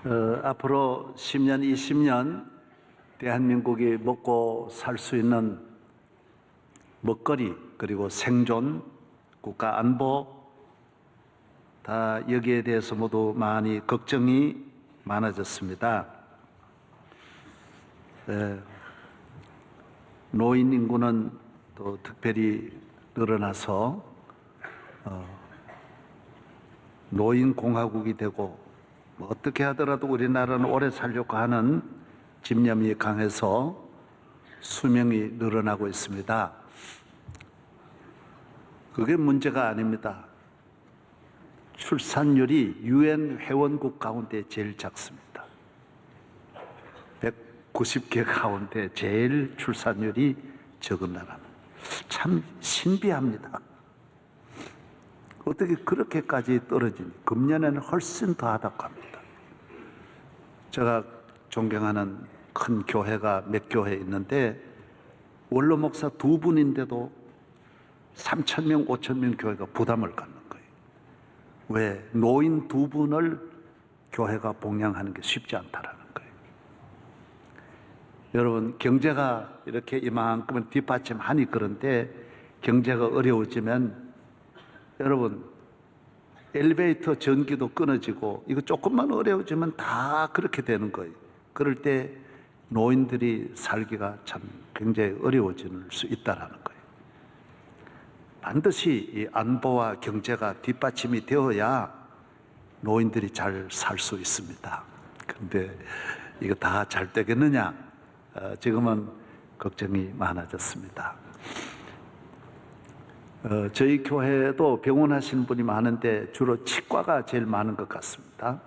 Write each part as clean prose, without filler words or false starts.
앞으로 10년, 20년 대한민국이 먹고 살 수 있는 먹거리, 그리고 생존, 국가 안보, 다 여기에 대해서 모두 많이 걱정이 많아졌습니다. 노인 인구는 또 특별히 늘어나서 노인 공화국이 되고 어떻게 하더라도 우리나라는 오래 살려고 하는 집념이 강해서 수명이 늘어나고 있습니다. 그게 문제가 아닙니다. 출산율이 UN 회원국 가운데 제일 작습니다. 190개 가운데 제일 출산율이 적은 나라는 참 신비합니다. 어떻게 그렇게까지 떨어지니? 금년에는 훨씬 더 하다고 합니다. 제가 존경하는 큰 교회가 몇 교회 있는데 원로 목사 2분인데도 3,000명, 5,000명 교회가 부담을 갖는 거예요. 왜? 노인 2분을 교회가 봉양하는 게 쉽지 않다라는 거예요. 여러분, 경제가 이렇게 이만큼은 뒷받침하니 그런데 경제가 어려워지면 여러분, 엘리베이터 전기도 끊어지고 이거 조금만 어려워지면 다 그렇게 되는 거예요. 그럴 때 노인들이 살기가 참 굉장히 어려워질 수 있다는 거예요. 반드시 이 안보와 경제가 뒷받침이 되어야 노인들이 잘 살 수 있습니다. 그런데 이거 다 잘 되겠느냐? 지금은 걱정이 많아졌습니다. 저희 교회도 병원 하시는 분이 많은데 주로 치과가 제일 많은 것 같습니다.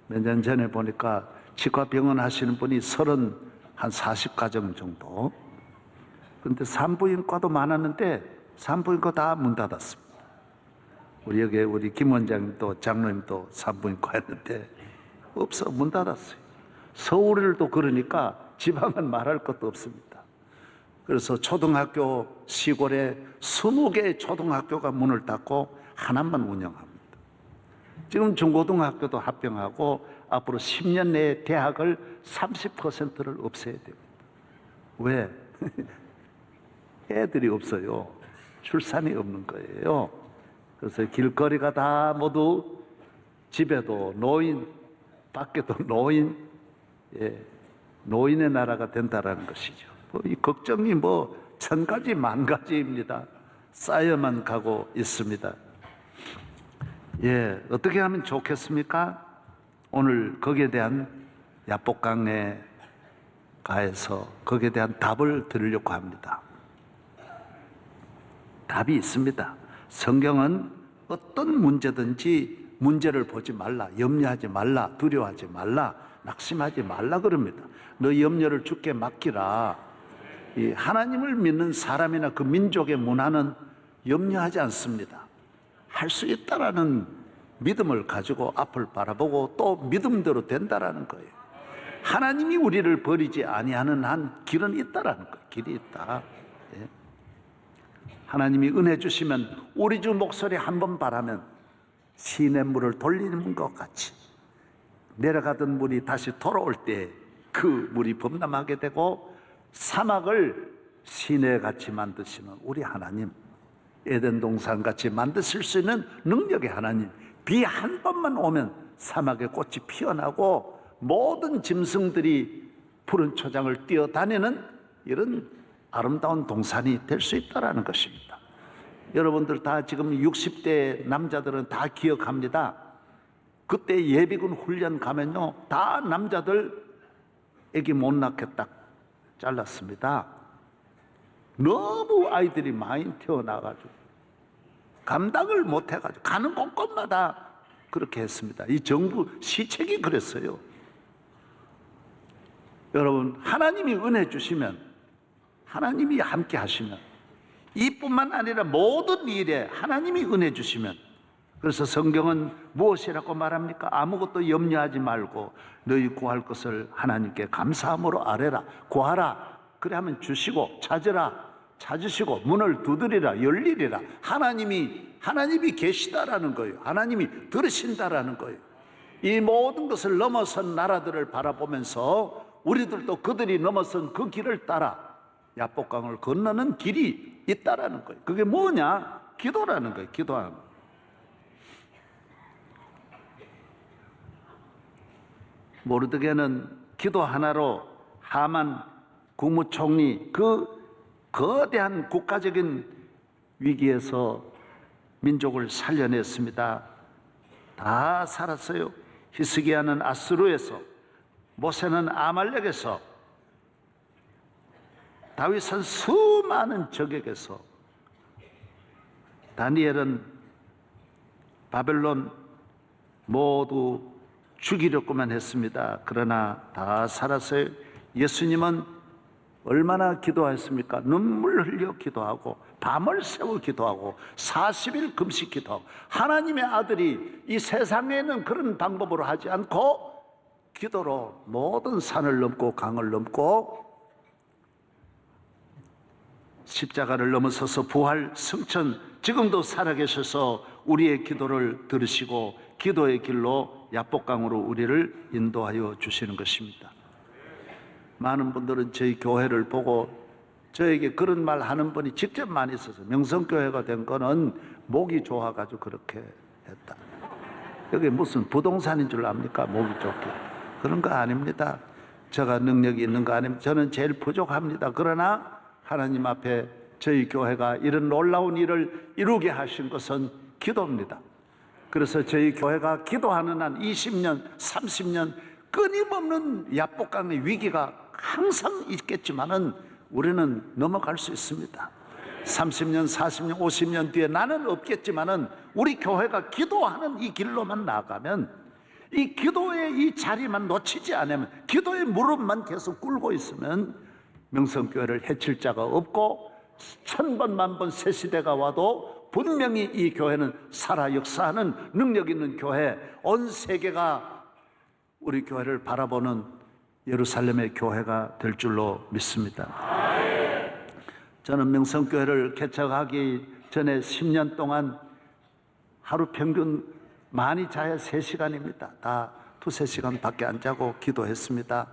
몇 년 전에 보니까 치과 병원 하시는 분이 40가정 정도. 그런데 산부인과도 많았는데 산부인과 다 문 닫았습니다. 우리 김 원장님도 장로님도 산부인과였는데 없어, 문 닫았어요. 서울도 그러니까 지방은 말할 것도 없습니다. 그래서 초등학교 시골에 20개의 초등학교가 문을 닫고 하나만 운영합니다. 지금 중고등학교도 합병하고 앞으로 10년 내에 대학을 30%를 없애야 됩니다. 왜? 애들이 없어요. 출산이 없는 거예요. 그래서 길거리가 다 모두 집에도 노인, 밖에도 노인, 노인의 나라가 된다라는 것이죠. 이 걱정이 1000가지 만가지입니다. 쌓여만 가고 있습니다. 어떻게 하면 좋겠습니까? 오늘 거기에 대한 야복강에 가해서 거기에 대한 답을 드리려고 합니다. 답이 있습니다. 성경은 어떤 문제든지 문제를 보지 말라, 염려하지 말라, 두려워하지 말라, 낙심하지 말라 그럽니다. 너 염려를 주께 맡기라. 이 하나님을 믿는 사람이나 그 민족의 문화는 염려하지 않습니다. 할 수 있다라는 믿음을 가지고 앞을 바라보고 또 믿음대로 된다라는 거예요. 하나님이 우리를 버리지 아니하는 한 길은 있다라는 거예요. 길이 있다. 하나님이 은혜 주시면 우리 주 목소리 한번 바라면 시냇물을 돌리는 것 같이 내려가던 물이 다시 돌아올 때 그 물이 범람하게 되고 사막을 시내같이 만드시는 우리 하나님, 에덴 동산같이 만드실 수 있는 능력의 하나님, 비 한 번만 오면 사막에 꽃이 피어나고 모든 짐승들이 푸른 초장을 뛰어다니는 이런 아름다운 동산이 될 수 있다는 것입니다. 여러분들 다 지금 60대 남자들은 다 기억합니다. 그때 예비군 훈련 가면요, 다 남자들 애기 못 낳게 딱 잘랐습니다. 너무 아이들이 많이 태어나가지고 감당을 못 해가지고 가는 곳곳마다 그렇게 했습니다. 이 정부 시책이 그랬어요. 여러분, 하나님이 은혜 주시면, 하나님이 함께 하시면, 이뿐만 아니라 모든 일에 하나님이 은혜 주시면, 그래서 성경은 무엇이라고 말합니까? 아무것도 염려하지 말고 너희 구할 것을 하나님께 감사함으로 아뢰라. 구하라. 그래 하면 주시고, 찾으라. 찾으시고, 문을 두드리라. 열리리라. 하나님이 계시다라는 거예요. 하나님이 들으신다라는 거예요. 이 모든 것을 넘어선 나라들을 바라보면서 우리들도 그들이 넘어선 그 길을 따라 야복강을 건너는 길이 있다라는 거예요. 그게 뭐냐? 기도라는 거예요. 기도하는 거예요. 모르드게는 기도 하나로 하만 국무총리 그 거대한 국가적인 위기에서 민족을 살려냈습니다. 다 살았어요. 히스기야는 아스루에서, 모세는 아말렉에서, 다윗은 수많은 적에게서, 다니엘은 바벨론 모두 죽이려고만 했습니다. 그러나 다 살았어요. 예수님은 얼마나 기도했습니까? 눈물 흘려 기도하고 밤을 새워 기도하고 40일 금식 기도하고, 하나님의 아들이 이 세상에는 그런 방법으로 하지 않고 기도로 모든 산을 넘고 강을 넘고 십자가를 넘어서서 부활 승천, 지금도 살아계셔서 우리의 기도를 들으시고 기도의 길로 야복강으로 우리를 인도하여 주시는 것입니다. 많은 분들은 저희 교회를 보고 저에게 그런 말 하는 분이 직접 많이 있어서, 명성교회가 된 거는 목이 좋아가지고 그렇게 했다. 여기 무슨 부동산인 줄 압니까? 목이 좋게. 그런 거 아닙니다. 제가 능력이 있는 거 아닙니다. 저는 제일 부족합니다. 그러나 하나님 앞에 저희 교회가 이런 놀라운 일을 이루게 하신 것은 기도입니다. 그래서 저희 교회가 기도하는 한 20년, 30년 끊임없는 야복강의 위기가 항상 있겠지만은 우리는 넘어갈 수 있습니다. 30년, 40년, 50년 뒤에 나는 없겠지만은 우리 교회가 기도하는 이 길로만 나가면, 이 기도의 이 자리만 놓치지 않으면, 기도의 무릎만 계속 꿇고 있으면 명성교회를 해칠 자가 없고 1000번 만번 새 시대가 와도 분명히 이 교회는 살아 역사하는 능력 있는 교회, 온 세계가 우리 교회를 바라보는 예루살렘의 교회가 될 줄로 믿습니다. 저는 명성교회를 개척하기 전에 10년 동안 하루 평균 많이 자야 3시간입니다. 다 2-3시간 밖에 안 자고 기도했습니다.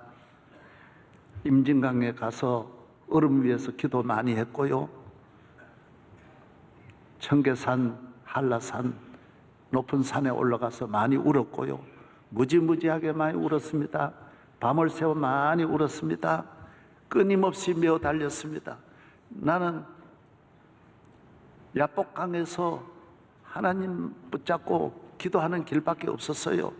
임진강에 가서 얼음 위에서 기도 많이 했고요. 청계산, 한라산, 높은 산에 올라가서 많이 울었고요. 무지무지하게 많이 울었습니다. 밤을 새워 많이 울었습니다. 끊임없이 메어 달렸습니다. 나는 야복강에서 하나님 붙잡고 기도하는 길밖에 없었어요.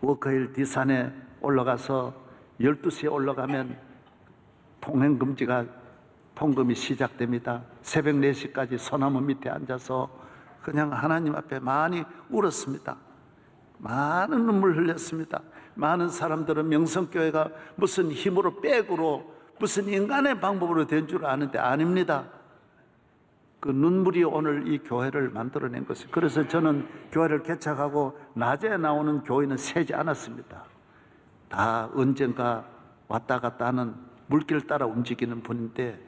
워커힐 D산에 올라가서 12시에 올라가면 통금이 시작됩니다. 새벽 4시까지 소나무 밑에 앉아서 그냥 하나님 앞에 많이 울었습니다. 많은 눈물 흘렸습니다. 많은 사람들은 명성교회가 무슨 힘으로 백으로 무슨 인간의 방법으로 된 줄 아는데 아닙니다. 그 눈물이 오늘 이 교회를 만들어낸 것이에요. 그래서 저는 교회를 개척하고 낮에 나오는 교인은 세지 않았습니다. 다 언젠가 왔다 갔다 하는 물길 따라 움직이는 분인데,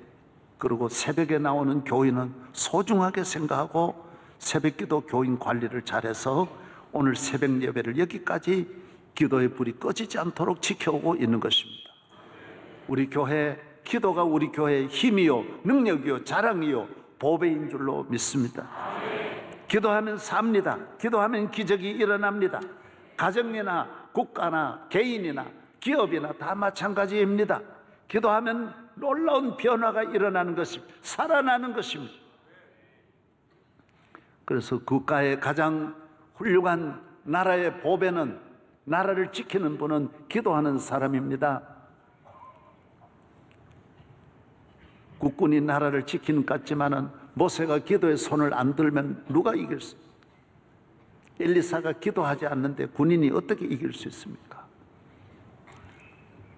그리고 새벽에 나오는 교인은 소중하게 생각하고 새벽기도 교인 관리를 잘해서 오늘 새벽 예배를 여기까지 기도의 불이 꺼지지 않도록 지켜오고 있는 것입니다. 우리 교회 기도가 우리 교회의 힘이요, 능력이요, 자랑이요, 보배인 줄로 믿습니다. 기도하면 삽니다. 기도하면 기적이 일어납니다. 가정이나 국가나 개인이나 기업이나 다 마찬가지입니다. 기도하면 놀라운 변화가 일어나는 것입니다. 살아나는 것입니다. 그래서 국가의 가장 훌륭한 나라의 보배는, 나라를 지키는 분은 기도하는 사람입니다. 국군이 나라를 지키는 것 같지만은 모세가 기도에 손을 안 들면 누가 이길 수? 엘리사가 기도하지 않는데 군인이 어떻게 이길 수 있습니까?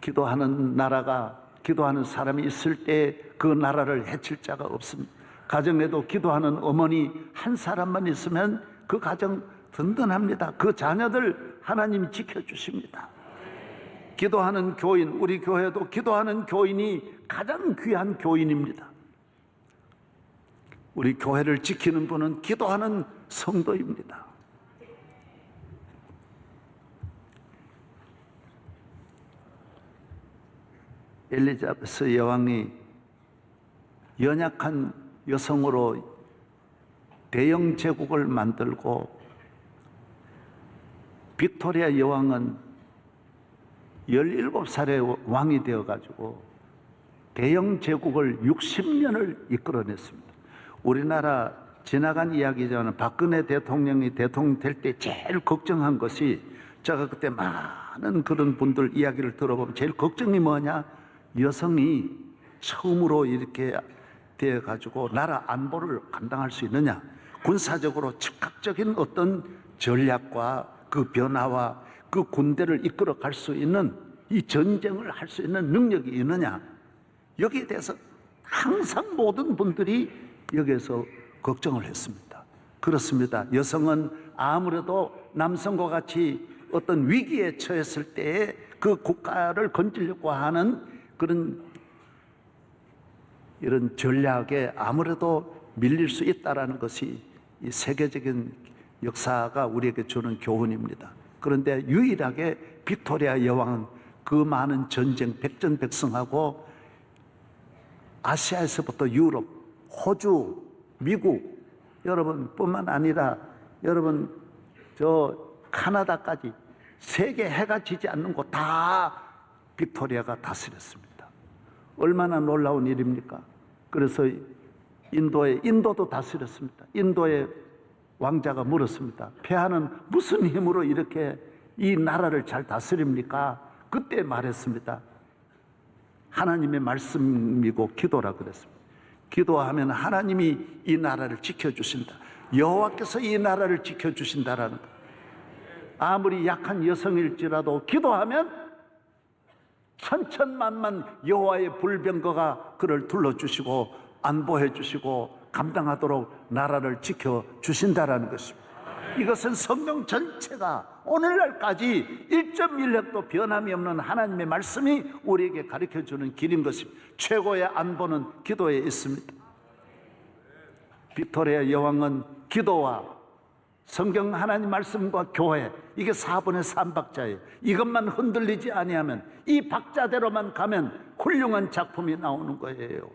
기도하는 나라가, 기도하는 사람이 있을 때 그 나라를 해칠 자가 없습니다. 가정에도 기도하는 어머니 한 사람만 있으면 그 가정 든든합니다. 그 자녀들 하나님이 지켜주십니다. 기도하는 교인, 우리 교회도 기도하는 교인이 가장 귀한 교인입니다. 우리 교회를 지키는 분은 기도하는 성도입니다. 엘리자베스 여왕이 연약한 여성으로 대영 제국을 만들고, 빅토리아 여왕은 17살에 왕이 되어가지고 대영 제국을 60년을 이끌어냈습니다. 우리나라 지나간 이야기잖아요. 박근혜 대통령이 대통령 될 때 제일 걱정한 것이, 제가 그때 많은 그런 분들 이야기를 들어보면 제일 걱정이 뭐냐? 여성이 처음으로 이렇게 되어가지고 나라 안보를 감당할 수 있느냐? 군사적으로 즉각적인 어떤 전략과 그 변화와 그 군대를 이끌어 갈 수 있는, 이 전쟁을 할 수 있는 능력이 있느냐? 여기에 대해서 항상 모든 분들이 여기에서 걱정을 했습니다. 그렇습니다. 여성은 아무래도 남성과 같이 어떤 위기에 처했을 때 그 국가를 건지려고 하는 그런 이런 전략에 아무래도 밀릴 수 있다는 것이 이 세계적인 역사가 우리에게 주는 교훈입니다. 그런데 유일하게 빅토리아 여왕은 그 많은 전쟁, 백전백승하고 아시아에서부터 유럽, 호주, 미국, 여러분 뿐만 아니라 여러분 저 카나다까지 세계 해가 지지 않는 곳 다 빅토리아가 다스렸습니다. 얼마나 놀라운 일입니까? 그래서 인도도 다스렸습니다. 인도의 왕자가 물었습니다. 폐하는 무슨 힘으로 이렇게 이 나라를 잘 다스립니까? 그때 말했습니다. 하나님의 말씀이고 기도라 그랬습니다. 기도하면 하나님이 이 나라를 지켜주신다. 여호와께서 이 나라를 지켜주신다라는 것. 아무리 약한 여성일지라도 기도하면 천천만만 여호와의 불병거가 그를 둘러주시고 안보해 주시고 감당하도록 나라를 지켜주신다라는 것입니다. 이것은 성경 전체가 오늘날까지 1.1획도 변함이 없는 하나님의 말씀이 우리에게 가르쳐주는 길인 것입니다. 최고의 안보는 기도에 있습니다. 빅토리아 여왕은 기도와 성경 하나님 말씀과 교회, 이게 4분의 3박자예요. 이것만 흔들리지 아니하면, 이 박자대로만 가면 훌륭한 작품이 나오는 거예요.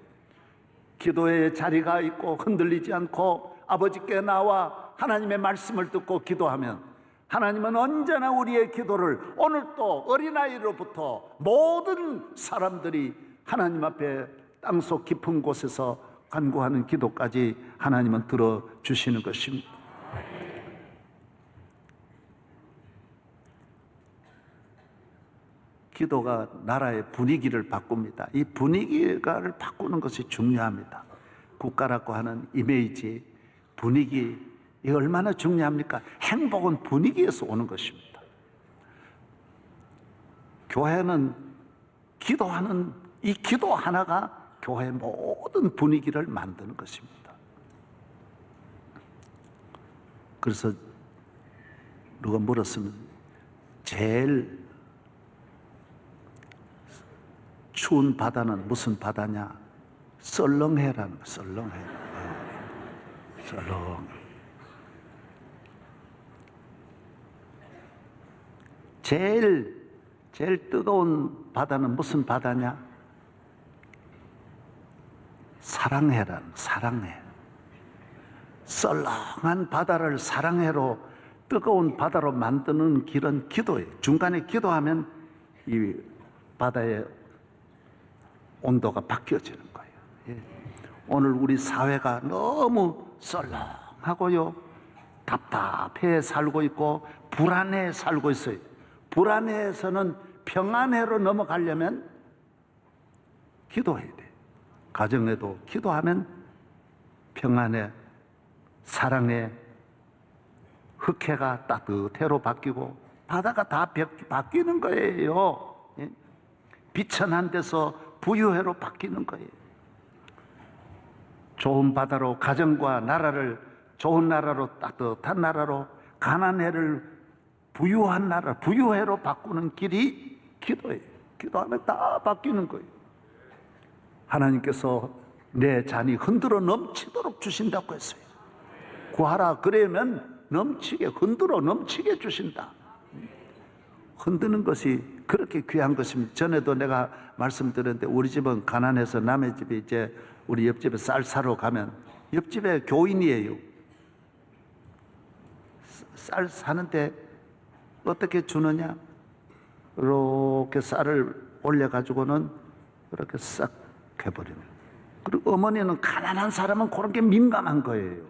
기도의 자리가 있고 흔들리지 않고 아버지께 나와 하나님의 말씀을 듣고 기도하면 하나님은 언제나 우리의 기도를, 오늘 또 어린아이로부터 모든 사람들이 하나님 앞에 땅속 깊은 곳에서 간구하는 기도까지 하나님은 들어주시는 것입니다. 기도가 나라의 분위기를 바꿉니다. 이 분위기를 바꾸는 것이 중요합니다. 국가라고 하는 이미지, 분위기, 이게 얼마나 중요합니까? 행복은 분위기에서 오는 것입니다. 교회는 기도하는, 이 기도 하나가 교회의 모든 분위기를 만드는 것입니다. 그래서 누가 물었으면 제일 추운 바다는 무슨 바다냐? 썰렁해라는 거. 썰렁해. 썰렁. 제일 뜨거운 바다는 무슨 바다냐? 사랑해라는, 사랑해. 썰렁한 바다를 사랑해로, 뜨거운 바다로 만드는 길은 기도예요. 중간에 기도하면 이 바다의 온도가 바뀌어지는 거예요. 예. 오늘 우리 사회가 너무 썰렁하고요, 답답해 살고 있고 불안해 살고 있어요. 불안해에서는 평안해로 넘어가려면 기도해야 돼. 가정에도 기도하면 평안해, 사랑해, 흑해가 따뜻해로 바뀌고 바다가 다 바뀌는 거예요. 예? 비천한 데서 부유해로 바뀌는 거예요. 좋은 바다로 가정과 나라를, 좋은 나라로, 따뜻한 나라로, 가난해를 부유한 나라, 부유해로 바꾸는 길이 기도예요. 기도하면 다 바뀌는 거예요. 하나님께서 내 잔이 흔들어 넘치도록 주신다고 했어요. 구하라 그러면 넘치게, 흔들어 넘치게 주신다. 흔드는 것이 그렇게 귀한 것입니다. 전에도 내가 말씀드렸는데 우리 집은 가난해서 남의 집에 이제 우리 옆집에 쌀 사러 가면 옆집에 교인이에요. 쌀 사는데 어떻게 주느냐? 이렇게 쌀을 올려가지고는 이렇게 싹 해버리면. 그리고 어머니는 가난한 사람은 그런 게 민감한 거예요.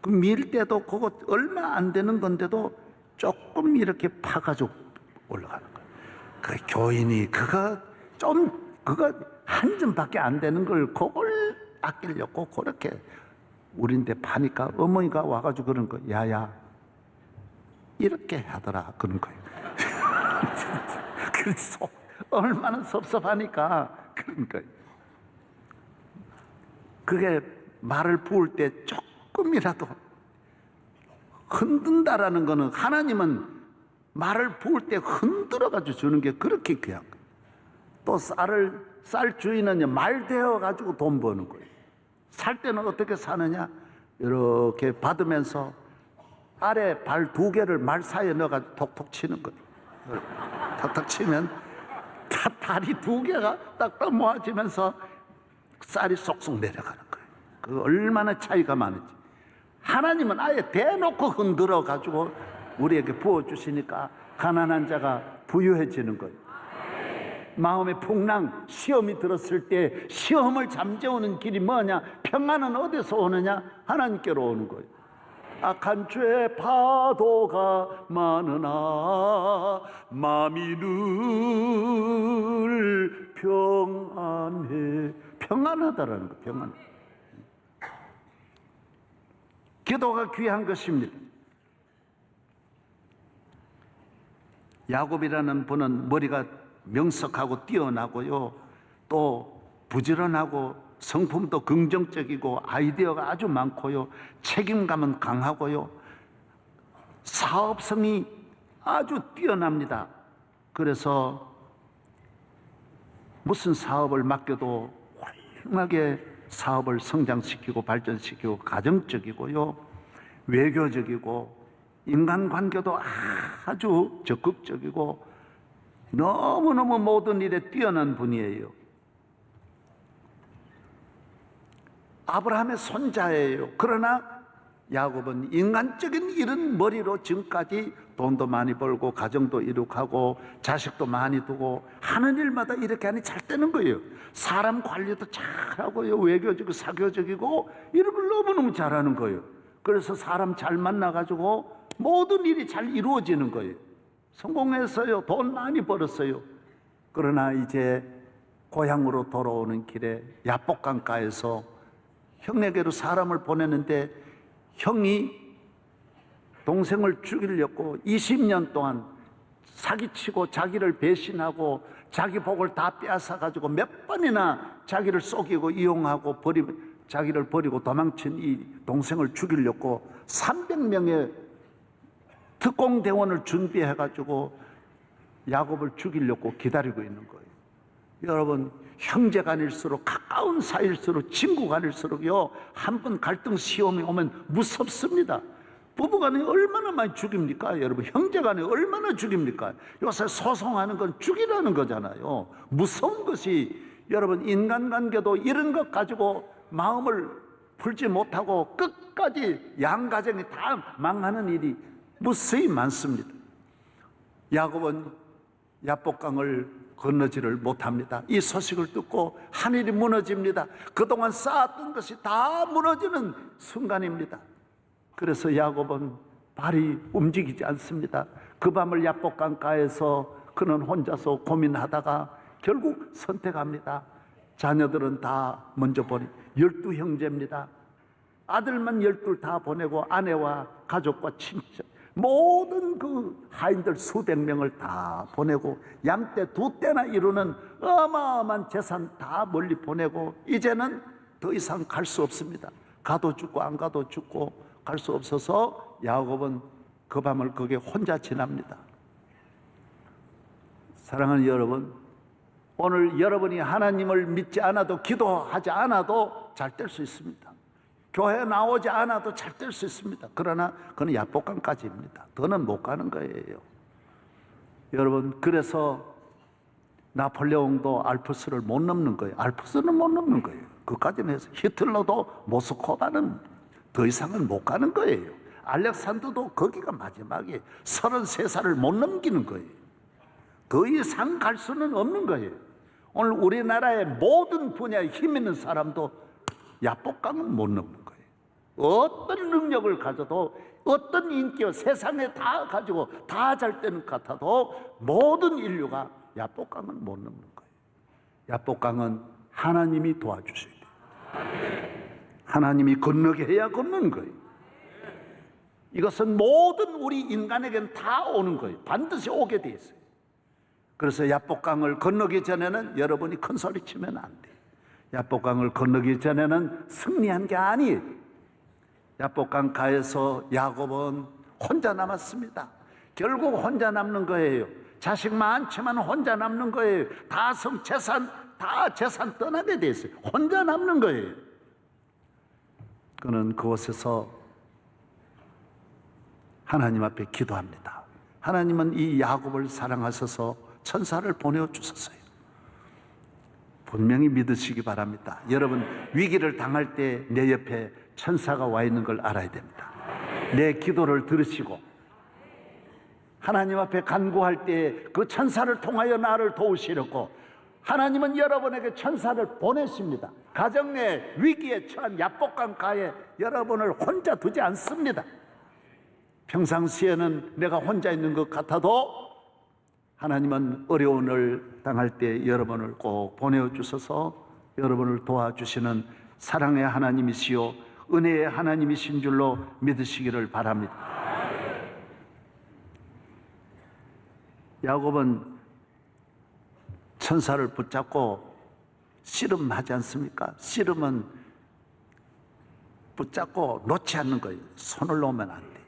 그 밀 때도 그거 얼마 안 되는 건데도 조금 이렇게 파가지고 올라가는 거예요. 그 교인이 그거 한 줌밖에 안 되는 걸 그걸 아끼려고 그렇게 우린데 파니까 어머니가 와가지고 그런 거, 야야 이렇게 하더라 그런 거예요. 그래서 얼마나 섭섭하니까 그런 거예요. 그게 말을 부을 때 조금이라도 흔든다라는 거는 하나님은 말을 부을 때 흔들어 가지고 주는 게 그렇게 귀한 거예요. 또 쌀 주인은 말 되어 가지고 돈 버는 거예요. 살 때는 어떻게 사느냐? 이렇게 받으면서 아래 발 2개를 말 사이에 넣어가지고 톡톡 치는 거예요. 탁탁 치면 다리 2개가 딱딱 모아지면서 쌀이 쏙쏙 내려가는 거예요. 그 얼마나 차이가 많은지. 하나님은 아예 대놓고 흔들어 가지고 우리에게 부어주시니까 가난한 자가 부유해지는 거예요. 마음의 풍랑, 시험이 들었을 때 시험을 잠재우는 길이 뭐냐? 평안은 어디서 오느냐? 하나님께로 오는 거예요. 악한 죄 파도가 많으나 마음이 늘 평안해. 평안하다라는 거예요. 평안. 기도가 귀한 것입니다. 야곱이라는 분은 머리가 명석하고 뛰어나고요, 또 부지런하고 성품도 긍정적이고 아이디어가 아주 많고요, 책임감은 강하고요, 사업성이 아주 뛰어납니다. 그래서 무슨 사업을 맡겨도 훌륭하게 사업을 성장시키고 발전시키고 가정적이고요, 외교적이고 인간관계도 아주 적극적이고 너무너무 모든 일에 뛰어난 분이에요. 아브라함의 손자예요. 그러나 야곱은 인간적인 이런 머리로 지금까지 돈도 많이 벌고 가정도 이룩하고 자식도 많이 두고 하는 일마다 이렇게 하니 잘 되는 거예요. 사람 관리도 잘하고요, 외교적이고 사교적이고 이런 걸 너무너무 잘하는 거예요. 그래서 사람 잘 만나가지고 모든 일이 잘 이루어지는 거예요. 성공했어요. 돈 많이 벌었어요. 그러나 이제 고향으로 돌아오는 길에 야복강가에서 형에게로 사람을 보내는데 형이 동생을 죽이려고 20년 동안 사기치고 자기를 배신하고 자기 복을 다 빼앗아가지고 몇 번이나 자기를 속이고 이용하고 자기를 버리고 도망친 이 동생을 죽이려고 300명의 특공대원을 준비해가지고 야곱을 죽이려고 기다리고 있는 거예요. 여러분, 형제간일수록 가까운 사이일수록 친구간일수록요, 한 번 갈등 시험이 오면 무섭습니다. 부부간에 얼마나 많이 죽입니까? 여러분, 형제간에 얼마나 죽입니까? 요새 소송하는 건 죽이라는 거잖아요. 무서운 것이, 여러분, 인간관계도 이런 것 가지고 마음을 풀지 못하고 끝까지 양가정이 다 망하는 일이 무수히 많습니다. 야곱은 야복강을 건너지를 못합니다. 이 소식을 듣고 하늘이 무너집니다. 그동안 쌓았던 것이 다 무너지는 순간입니다. 그래서 야곱은 발이 움직이지 않습니다. 그 밤을 야복강가에서 그는 혼자서 고민하다가 결국 선택합니다. 자녀들은 다 먼저 보내, 12형제입니다. 아들만 12 다 보내고 아내와 가족과 친척 모든 그 하인들 수백 명을 다 보내고 양떼 2떼나 이루는 어마어마한 재산 다 멀리 보내고 이제는 더 이상 갈 수 없습니다. 가도 죽고 안 가도 죽고 갈 수 없어서 야곱은 그 밤을 거기에 혼자 지납니다. 사랑하는 여러분, 오늘 여러분이 하나님을 믿지 않아도 기도하지 않아도 잘 될 수 있습니다. 교회 나오지 않아도 잘 될 수 있습니다. 그러나 그건 야복강까지입니다. 더는 못 가는 거예요. 여러분, 그래서 나폴레옹도 알프스를 못 넘는 거예요. 알프스는 못 넘는 거예요. 그까지는 해서 히틀러도 모스크바는 더 이상은 못 가는 거예요. 알렉산더도 거기가 마지막에 33살을 못 넘기는 거예요. 더 이상 갈 수는 없는 거예요. 오늘 우리나라의 모든 분야에 힘 있는 사람도 야복강은 못 넘는 거예요. 어떤 능력을 가져도, 어떤 인기を세상에 다 가지고 다 잘 되는 것 같아도 모든 인류가 야복강은 못 넘는 거예요. 야복강은 하나님이 도와주셔야 돼요. 하나님이 건너게 해야 건너는 거예요. 이것은 모든 우리 인간에게는 다 오는 거예요. 반드시 오게 돼 있어요. 그래서 야복강을 건너기 전에는 여러분이 큰 소리 치면 안 돼요. 야복강을 건너기 전에는 승리한 게 아니에요. 야복강 가에서 야곱은 혼자 남았습니다. 결국 혼자 남는 거예요. 자식 많지만 혼자 남는 거예요. 다 재산 떠나게 돼 있어요. 혼자 남는 거예요. 그는 그곳에서 하나님 앞에 기도합니다. 하나님은 이 야곱을 사랑하셔서 천사를 보내주셨어요. 분명히 믿으시기 바랍니다. 여러분, 위기를 당할 때 내 옆에 천사가 와 있는 걸 알아야 됩니다. 내 기도를 들으시고 하나님 앞에 간구할 때 그 천사를 통하여 나를 도우시려고 하나님은 여러분에게 천사를 보내십니다. 가정 내 위기에 처한 야복강 가에 여러분을 혼자 두지 않습니다. 평상시에는 내가 혼자 있는 것 같아도 하나님은 어려움을 당할 때 여러분을 꼭 보내주셔서 여러분을 도와주시는 사랑의 하나님이시요 은혜의 하나님이신 줄로 믿으시기를 바랍니다. 야곱은 천사를 붙잡고 씨름하지 않습니까? 씨름은 붙잡고 놓지 않는 거예요. 손을 놓으면 안 돼.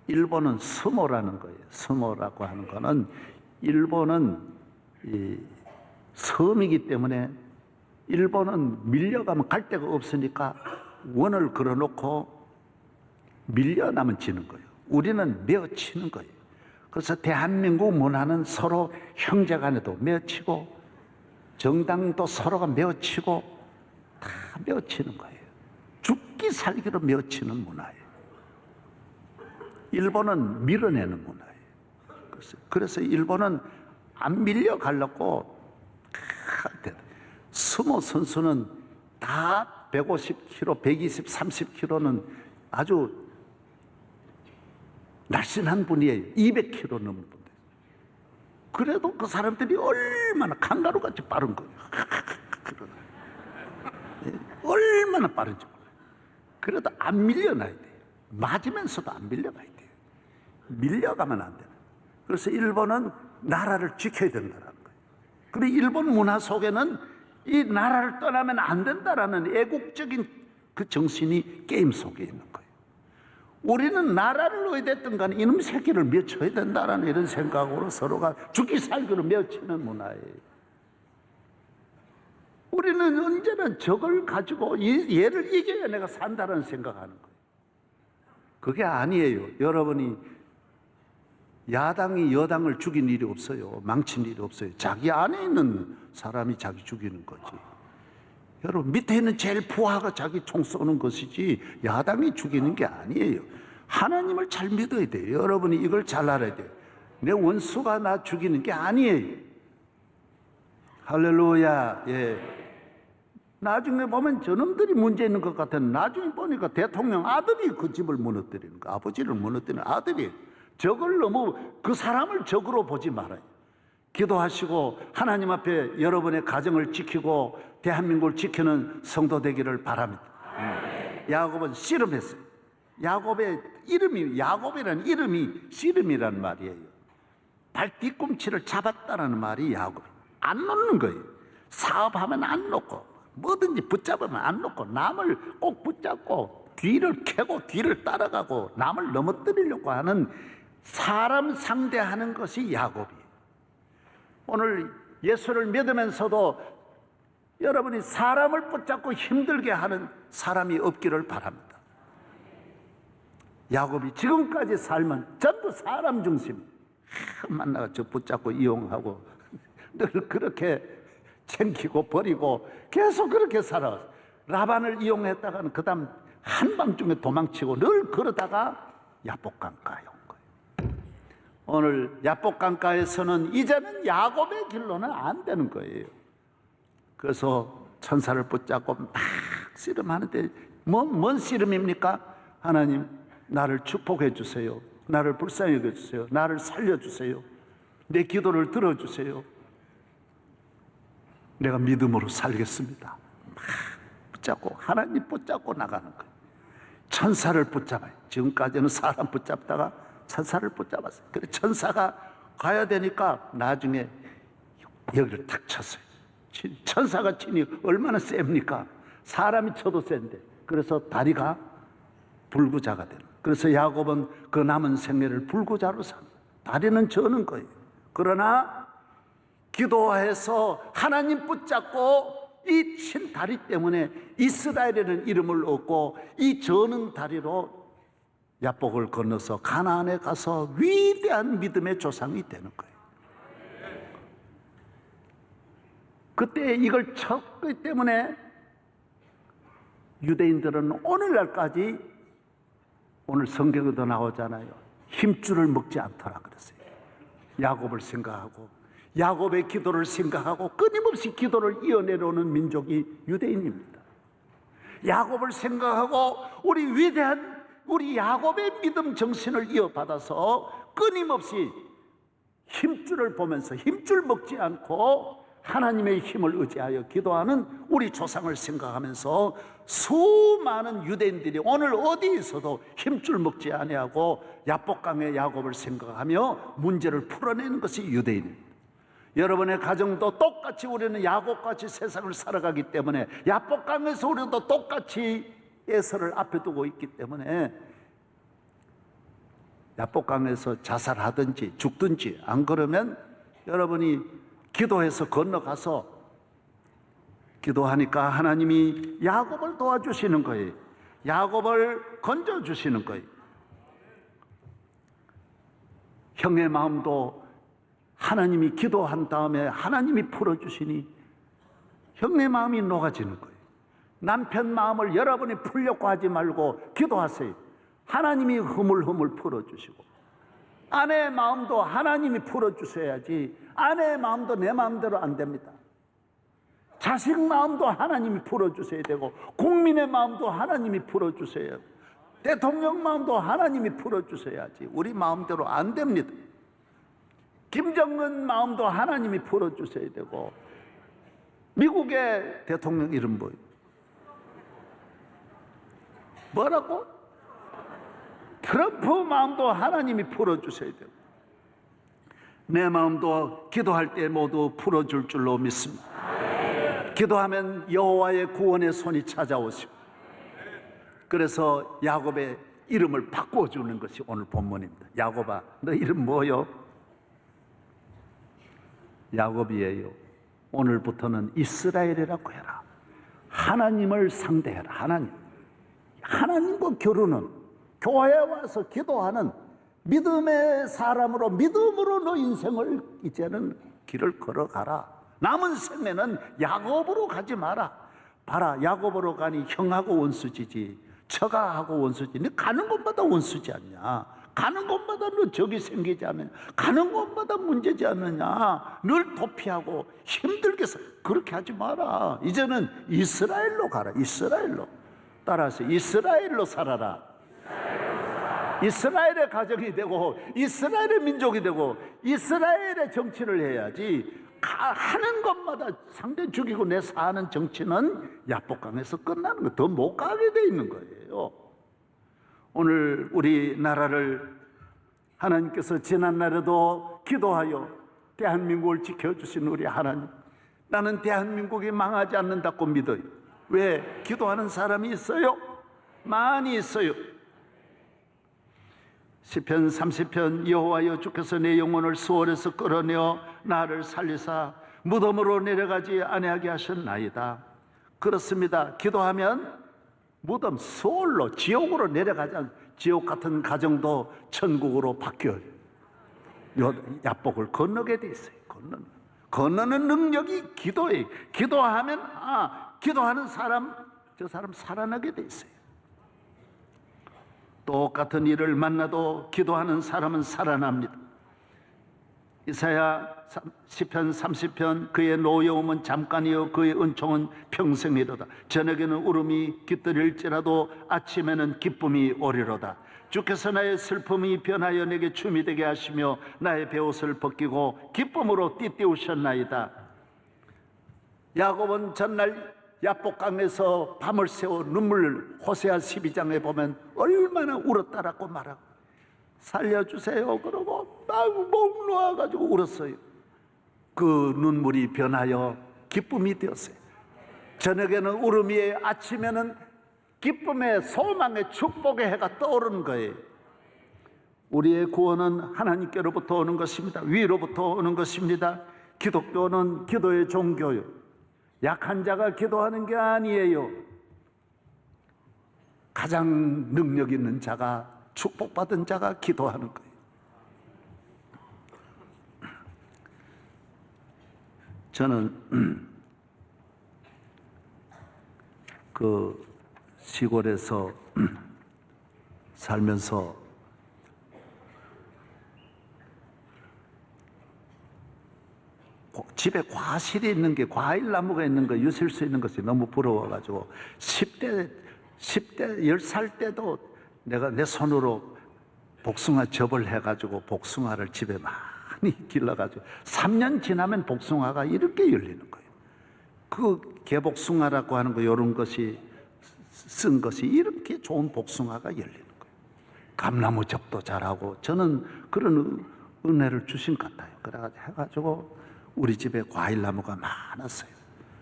일본은 스모라는 거예요. 스모라고 하는 거는 일본은 이 섬이기 때문에 일본은 밀려가면 갈 데가 없으니까 원을 걸어놓고 밀려나면 지는 거예요. 우리는 메어치는 거예요. 그래서 대한민국 문화는 서로 형제간에도 메어치고 정당도 서로가 메어치고 다 메어치는 거예요. 죽기 살기로 메어치는 문화예요. 일본은 밀어내는 문화예요. 그래서 일본은 안 밀려가려고 스모 선수는 다 150kg, 120, 30kg는 아주 날씬한 분이에요. 200kg 넘는 분들. 그래도 그 사람들이 얼마나 칸가루같이 빠른 거예요. 얼마나 빠른지 몰라요. 그래도 안 밀려나야 돼요. 맞으면서도 안 밀려가야 돼요. 밀려가면 안 돼요. 그래서 일본은 나라를 지켜야 된다는 거예요. 그리고 일본 문화 속에는 이 나라를 떠나면 안 된다라는 애국적인 그 정신이 게임 속에 있는 거예요. 우리는 나라를 어디됐든 간에 이놈 새끼를 맺혀야 된다라는 이런 생각으로 서로가 죽기 살기로 맺히는 문화예요. 우리는 언제나 적을 가지고 얘를 이겨야 내가 산다는 생각하는 거예요. 그게 아니에요. 여러분이 야당이 여당을 죽인 일이 없어요. 망친 일이 없어요. 자기 안에 있는 사람이 자기 죽이는 거지. 여러분, 밑에 있는 제일 부하가 자기 총 쏘는 것이지 야당이 죽이는 게 아니에요. 하나님을 잘 믿어야 돼요. 여러분이 이걸 잘 알아야 돼요. 내 원수가 나 죽이는 게 아니에요. 할렐루야. 예. 나중에 보면 저놈들이 문제 있는 것 같아요. 나중에 보니까 대통령 아들이 그 집을 무너뜨리는 거, 아버지를 무너뜨리는 아들이. 적을 너무 그 사람을 적으로 보지 말아요. 기도하시고 하나님 앞에 여러분의 가정을 지키고 대한민국을 지키는 성도 되기를 바랍니다. 야곱은 씨름했어요. 야곱의 이름이, 야곱이라는 이름이 씨름이라는 말이에요. 발 뒤꿈치를 잡았다는 말이 야곱. 안 놓는 거예요. 사업하면 안 놓고, 뭐든지 붙잡으면 안 놓고, 남을 꼭 붙잡고 뒤를 캐고 뒤를 따라가고 남을 넘어뜨리려고 하는 사람 상대하는 것이 야곱이에요. 오늘 예수를 믿으면서도 여러분이 사람을 붙잡고 힘들게 하는 사람이 없기를 바랍니다. 야곱이 지금까지 삶은 전부 사람 중심, 만나서 붙잡고 이용하고 늘 그렇게 챙기고 버리고 계속 그렇게 살아. 라반을 이용했다가는 그 다음 한밤중에 도망치고 늘 그러다가 야복강가에 온 거예요. 오늘 야복강가에서는 이제는 야곱의 길로는 안 되는 거예요. 그래서 천사를 붙잡고 막 씨름하는데 뭔 씨름입니까? 하나님, 나를 축복해 주세요. 나를 불쌍히 여겨주세요. 나를 살려주세요. 내 기도를 들어주세요. 내가 믿음으로 살겠습니다. 막 붙잡고 하나님 붙잡고 나가는 거예요. 천사를 붙잡아요. 지금까지는 사람 붙잡다가 천사를 붙잡았어요. 그래 천사가 가야 되니까 나중에 여기를 탁 쳤어요. 천사가 치니 얼마나 셉니까? 사람이 쳐도 센데. 그래서 다리가 불구자가 되는. 그래서 야곱은 그 남은 생애를 불구자로 삽니다. 다리는 저는 거예요. 그러나 기도해서 하나님 붙잡고 이 친 다리 때문에 이스라엘이라는 이름을 얻고 이 저는 다리로 야복을 건너서 가나안에 가서 위대한 믿음의 조상이 되는 거예요. 그때 이걸 쳤기 때문에 유대인들은 오늘날까지 오늘 성경에도 나오잖아요. 힘줄을 먹지 않더라 그랬어요. 야곱을 생각하고 야곱의 기도를 생각하고 끊임없이 기도를 이어내려오는 민족이 유대인입니다. 야곱을 생각하고 우리 위대한 우리 야곱의 믿음 정신을 이어받아서 끊임없이 힘줄을 보면서 힘줄 먹지 않고 하나님의 힘을 의지하여 기도하는 우리 조상을 생각하면서 수많은 유대인들이 오늘 어디 있어도 힘줄 먹지 아니하고 야복강의 야곱을 생각하며 문제를 풀어내는 것이 유대인입니다. 여러분의 가정도 똑같이 우리는 야곱같이 세상을 살아가기 때문에 야복강에서 우리도 똑같이 예서를 앞에 두고 있기 때문에 야복강에서 자살하든지 죽든지 안 그러면 여러분이 기도해서 건너가서 기도하니까 하나님이 야곱을 도와주시는 거예요. 야곱을 건져주시는 거예요. 형의 마음도 하나님이 기도한 다음에 하나님이 풀어주시니 형의 마음이 녹아지는 거예요. 남편 마음을 여러분이 풀려고 하지 말고 기도하세요. 하나님이 흐물흐물 풀어주시고 아내의 마음도 하나님이 풀어주셔야지 아내의 마음도 내 마음대로 안 됩니다. 자식 마음도 하나님이 풀어주셔야 되고 국민의 마음도 하나님이 풀어주셔야 되고 대통령 마음도 하나님이 풀어주셔야지 우리 마음대로 안 됩니다. 김정은 마음도 하나님이 풀어주셔야 되고 미국의 대통령 이름 뭐라고? 트럼프 마음도 하나님이 풀어주셔야 되고 내 마음도 기도할 때 모두 풀어줄 줄로 믿습니다. 기도하면 여호와의 구원의 손이 찾아오시고 그래서 야곱의 이름을 바꿔주는 것이 오늘 본문입니다. 야곱아, 너 이름 뭐요? 야곱이에요. 오늘부터는 이스라엘이라고 해라. 하나님을 상대해라. 하나님과 교류는 교회에 와서 기도하는 믿음의 사람으로 믿음으로 너 인생을 이제는 길을 걸어가라. 남은 생애는 야곱으로 가지 마라. 봐라, 야곱으로 가니 형하고 원수지지 처가하고 원수지. 너 가는 곳마다 원수지 않냐? 가는 곳마다 너 적이 생기지 않느냐? 가는 곳마다 문제지 않느냐? 늘 도피하고 힘들게 그렇게 하지 마라. 이제는 이스라엘로 가라. 이스라엘로. 따라서 이스라엘로 살아라. 이스라엘의 가정이 되고 이스라엘의 민족이 되고 이스라엘의 정치를 해야지 하는 것마다 상대 죽이고 내 사는 정치는 야복강에서 끝나는 거예요. 더 못 가게 돼 있는 거예요. 오늘 우리나라를 하나님께서 지난날에도 기도하여 대한민국을 지켜주신 우리 하나님, 나는 대한민국이 망하지 않는다고 믿어요. 왜? 기도하는 사람이 있어요. 많이 있어요. 시편 30편 여호와여 주께서 내 영혼을 수월에서 끌어내어 나를 살리사 무덤으로 내려가지 아니하게 하셨나이다. 그렇습니다. 기도하면 무덤 수월로 지옥으로 내려가지 않 지옥 같은 가정도 천국으로 바뀌어요. 야복을 건너게 돼 있어요. 건너는 능력이 기도예요. 기도하면 기도하는 사람, 저 사람 살아나게 돼 있어요. 똑같은 일을 만나도 기도하는 사람은 살아납니다. 이사야 시편 30편 그의 노여움은 잠깐이요 그의 은총은 평생이로다. 저녁에는 울음이 깃들일지라도 아침에는 기쁨이 오리로다. 주께서 나의 슬픔이 변하여 내게 춤이 되게 하시며 나의 베옷을 벗기고 기쁨으로 띠띠우셨나이다. 야곱은 전날 야복강에서 밤을 새워 눈물, 호세아 12장에 보면 얼마나 울었다라고 말하고 살려주세요 그러고 막 목 놓아가지고 울었어요. 그 눈물이 변하여 기쁨이 되었어요. 저녁에는 울음이, 아침에는 기쁨의, 소망의, 축복의 해가 떠오르는 거예요. 우리의 구원은 하나님께로부터 오는 것입니다. 위로부터 오는 것입니다. 기독교는 기도의 종교요, 약한 자가 기도하는 게 아니에요. 가장 능력 있는 자가, 축복받은 자가 기도하는 거예요. 저는 그 시골에서 살면서 집에 과실이 있는 게, 과일나무가 있는 거, 유실 수 있는 것이 너무 부러워가지고 10대 10살 때도 내가 내 손으로 복숭아 접을 해가지고 복숭아를 집에 많이 길러가지고 3년 지나면 복숭아가 이렇게 열리는 거예요. 그 개복숭아라고 하는 거, 이런 것이 쓴 것이 이렇게 좋은 복숭아가 열리는 거예요. 감나무 접도 잘하고, 저는 그런 은혜를 주신 것 같아요. 그래가지고 해가지고 우리 집에 과일나무가 많았어요.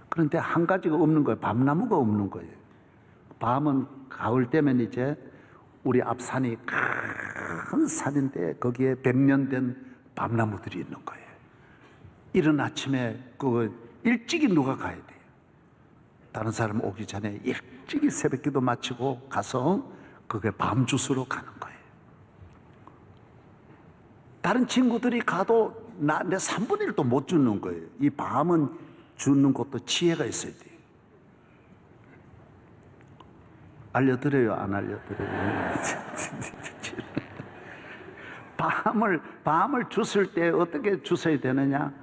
그런데 한 가지가 없는 거예요. 밤나무가 없는 거예요. 밤은 가을 되면 이제 우리 앞산이 큰 산인데 거기에 100년 된 밤나무들이 있는 거예요. 이른 아침에 그거 일찍이 누가 가야 돼요. 다른 사람 오기 전에 일찍이 새벽기도 마치고 가서 그게 밤 주스로 가는 거예요. 다른 친구들이 가도 내 3분의 1도 못 주는 거예요. 이 밤은 주는 것도 지혜가 있어야 돼요. 알려드려요, 안 알려드려요? 밤을 주실 때 어떻게 주셔야 되느냐?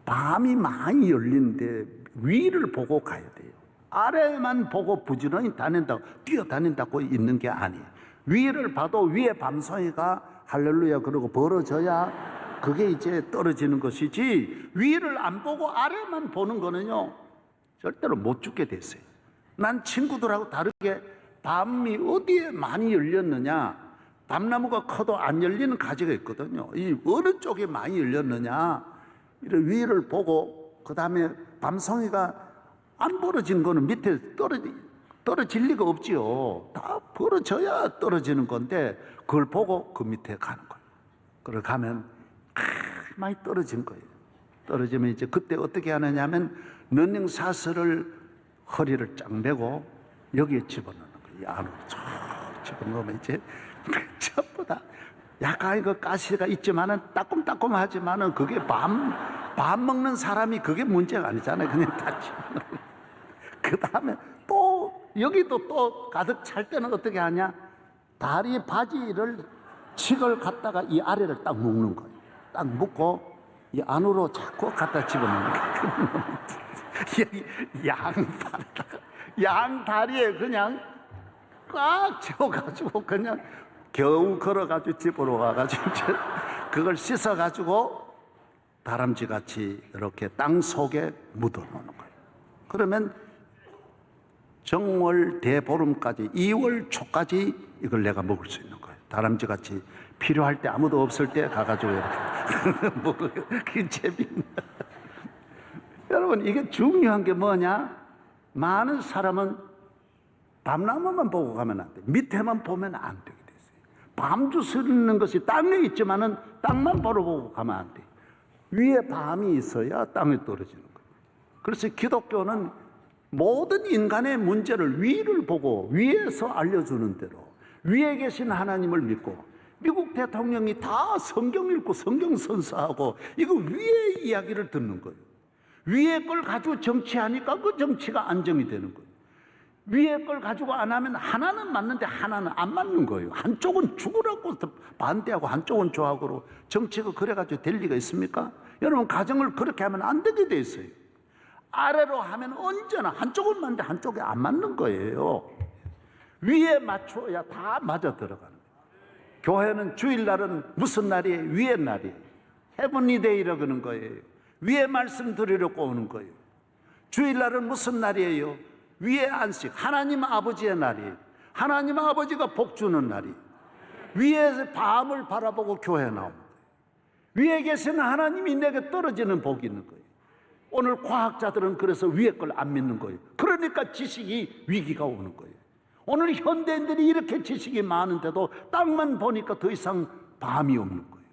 밤이 많이 열리는데 위를 보고 가야 돼요. 아래만 보고 부지런히 다닌다고, 뛰어다닌다고 있는 게 아니에요. 위를 봐도 위에 밤송이가 할렐루야 그러고 벌어져야 그게 이제 떨어지는 것이지, 위를 안 보고 아래만 보는 거는요 절대로 못 죽게 됐어요. 난 친구들하고 다르게 밤이 어디에 많이 열렸느냐, 밤나무가 커도 안 열리는 가지가 있거든요. 이 어느 쪽에 많이 열렸느냐, 이런 위를 보고, 그 다음에 밤송이가 안 벌어진 거는 밑에 떨어질 리가 없지요. 다 벌어져야 떨어지는 건데 그걸 보고 그 밑에 가는 거예요. 그걸 가면 많이 떨어진 거예요. 떨어지면 이제 그때 어떻게 하느냐면 런닝사슬을 허리를 쫙 매고 여기에 집어넣는 거예요. 이 안으로 쫙 집어넣으면 이제 전부 다 약간 그 가시가 있지만은 따끔따끔하지만은 그게 밥 먹는 사람이 그게 문제가 아니잖아요. 그냥 다 집어넣고. 그 다음에 또 여기도 또 가득 찰 때는 어떻게 하냐? 다리 바지를 칙을 갖다가 이 아래를 딱 묶는 거예요. 딱 묶고 이 안으로 자꾸 갖다 집어넣는 거예요. 양다리에 그냥 꽉 채워가지고 그냥 겨우 걸어가지고 집으로 와가지고 그걸 씻어가지고 다람쥐같이 이렇게 땅 속에 묻어놓는 거예요. 그러면 정월 대보름까지 2월 초까지 이걸 내가 먹을 수 있는 거예요. 다람쥐같이 필요할 때 아무도 없을 때 가가지고 이렇게 먹어요. 그게 재밌네. 여러분, 이게 중요한 게 뭐냐? 많은 사람은 밤나무만 보고 가면 안 돼. 밑에만 보면 안 되게 됐어요. 밤주 쓰는 것이 땅에 있지만은 땅만 바라보고 가면 안 돼. 위에 밤이 있어야 땅에 떨어지는 거예요. 그래서 기독교는 모든 인간의 문제를 위를 보고 위에서 알려주는 대로, 위에 계신 하나님을 믿고, 미국 대통령이 다 성경 읽고 성경 선서하고 이거 위의 이야기를 듣는 거예요. 위의 걸 가지고 정치하니까 그 정치가 안정이 되는 거예요. 위의 걸 가지고 안 하면 하나는 맞는데 하나는 안 맞는 거예요. 한쪽은 죽으라고 반대하고 한쪽은 좋아하고 정치가 그래가지고 될 리가 있습니까? 여러분 가정을 그렇게 하면 안 되게 돼 있어요. 아래로 하면 언제나 한쪽은 맞는데 한쪽이 안 맞는 거예요. 위에 맞춰야 다 맞아 들어가는 거예요. 교회는 주일날은 무슨 날이에요? 위의 날이에요. 헤븐리 데이라고 그러는 거예요. 위에 말씀 드리려고 오는 거예요. 주일날은 무슨 날이에요? 위의 안식, 하나님 아버지의 날이에요. 하나님 아버지가 복 주는 날이에요. 위에 밤을 바라보고 교회에 나옵니다. 위에 계시는 하나님이 내게 떨어지는 복이 있는 거예요. 오늘 과학자들은 그래서 위에 걸 안 믿는 거예요. 그러니까 지식이 위기가 오는 거예요. 오늘 현대인들이 이렇게 지식이 많은데도 땅만 보니까 더 이상 밤이 없는 거예요.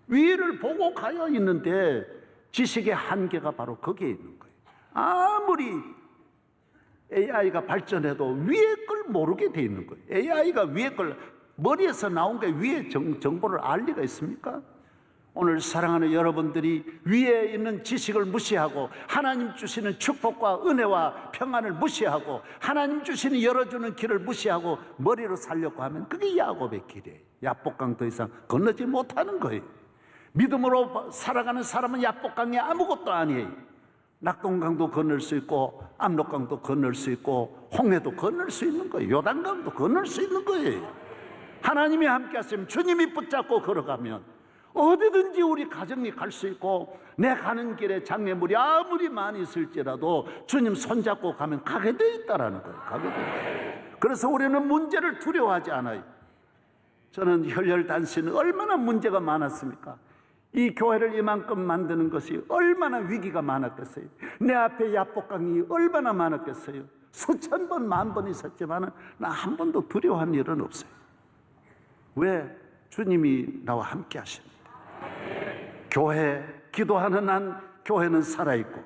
위를 보고 가야 있는데 지식의 한계가 바로 거기에 있는 거예요. 아무리 AI가 발전해도 위에 걸 모르게 돼 있는 거예요. AI가 위에 걸 머리에서 나온 게 위에 정보를 알 리가 있습니까? 오늘 사랑하는 여러분들이 위에 있는 지식을 무시하고 하나님 주시는 축복과 은혜와 평안을 무시하고 하나님 주시는 열어주는 길을 무시하고 머리로 살려고 하면 그게 야곱의 길이에요. 야복강 더 이상 건너지 못하는 거예요. 믿음으로 살아가는 사람은 야복강이 아무것도 아니에요. 낙동강도 건널 수 있고 압록강도 건널 수 있고 홍해도 건널 수 있는 거예요. 요단강도 건널 수 있는 거예요. 하나님이 함께 하시면 주님이 붙잡고 걸어가면 어디든지 우리 가정이 갈 수 있고 내 가는 길에 장애물이 아무리 많이 있을지라도 주님 손잡고 가면 가게 돼 있다라는 거예요. 가게 돼 있다. 그래서 우리는 문제를 두려워하지 않아요. 저는 혈혈단신 얼마나 문제가 많았습니까? 이 교회를 이만큼 만드는 것이 얼마나 위기가 많았겠어요. 내 앞에 야복강이 얼마나 많았겠어요. 수천 번, 만 번 있었지만 나 한 번도 두려워한 일은 없어요. 왜? 주님이 나와 함께 하십니다. 교회, 기도하는 한 교회는 살아있고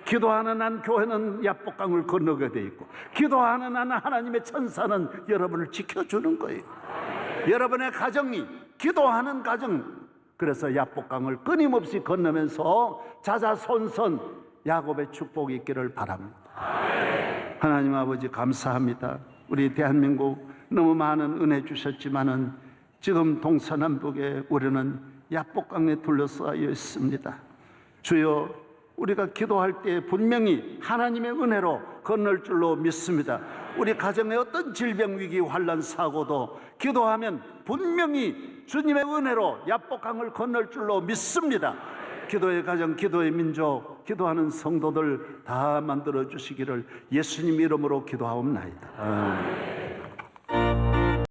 기도하는 한 교회는 야복강을 건너게 돼 있고 기도하는 한 하나님의 천사는 여러분을 지켜주는 거예요. 여러분의 가정이 기도하는 가정, 그래서 야복강을 끊임없이 건너면서 자자손손 야곱의 축복이 있기를 바랍니다. 하나님 아버지 감사합니다. 우리 대한민국 너무 많은 은혜 주셨지만은 지금 동서남북에 우리는 야복강에 둘러싸여 있습니다. 주여, 우리가 기도할 때 분명히 하나님의 은혜로 건널 줄로 믿습니다. 우리 가정에 어떤 질병, 위기, 환난, 사고도 기도하면 분명히 주님의 은혜로 야복강을 건널 줄로 믿습니다. 기도의 가정, 기도의 민족, 기도하는 성도들 다 만들어 주시기를 예수님 이름으로 기도하옵나이다. 아멘.